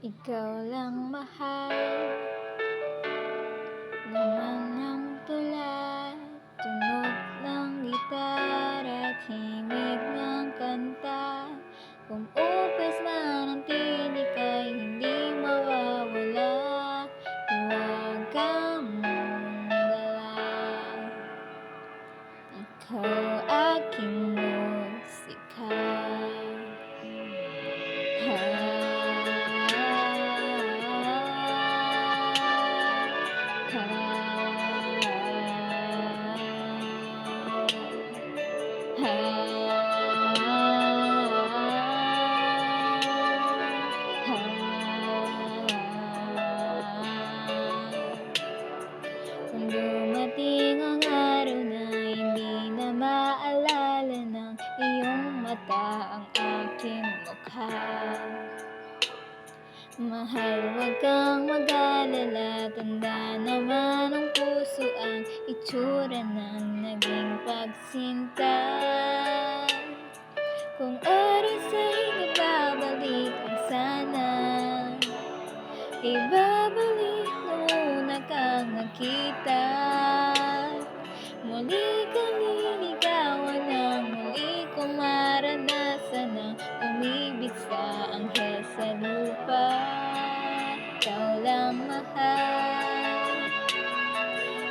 Ikaw lang mahal, laman ng tula, tunog ng gitara at himig ng kanta. Kung upis man ang tinig ay hindi mawawala, huwag kang mong ikaw aking musika. Kung dumating ang araw na hindi na maalala ng iyong mata ang aking mukha, mahal, huwag kang mag-alala, tanda naman ng puso ang itsura ng naging pagsinta. Kung oras ay nababalik ang sana, ibabalik nung una kang nakita. Muli kang liligawan ng muli kong maranasan ang umibig sa anghel sa lupa. Ikaw lang mahal,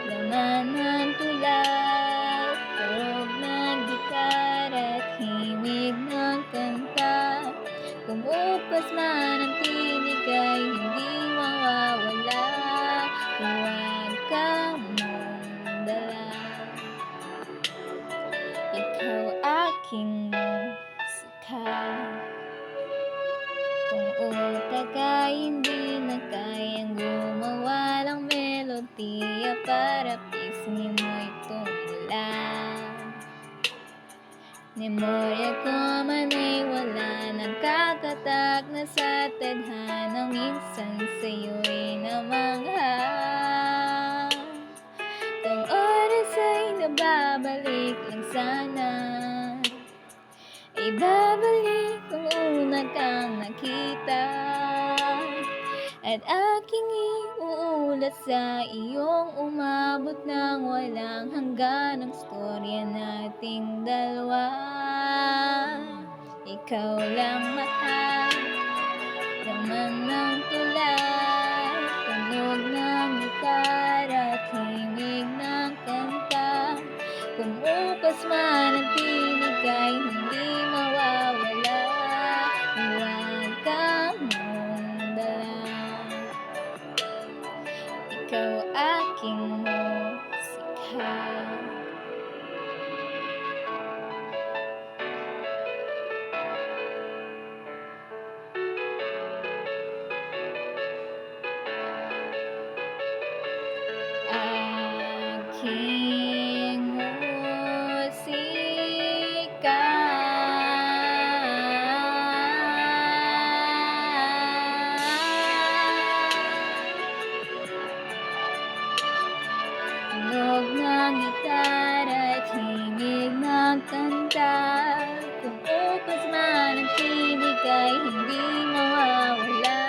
laman ng tulad, tunog ng gitara at himig ng kanta. Kumupas man ang tinig ay hindi mawawala, huwag kang magdala. Ikaw aking musika. Kung utak ay hindi na kayang gumawa ng melodiya para pisngi mo'y tumula, memorya ko man ay wala, nagkakatak na sa tadhana, minsan sa'yo'y namangha. Kung oras ay nababalik lang sana, ibabalik kung una kang nakita, at aking iuulat sa iyong umabot ng walang hanggan ang storya nating dalawa. Ikaw lang mahal, laman ng tulad, tunog ng gitara at himig ng kanta. Kumupas man ang tinig ay hindi mawawala, huwag kang magdala. Ikaw aking musika. Aking musika. Tunog ng gitara at himig ng kanta. Kung upas man ang tinig ay hindi mawawala,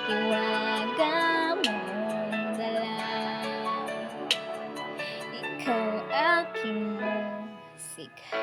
iwagan mong dala. Ikaw aking musika.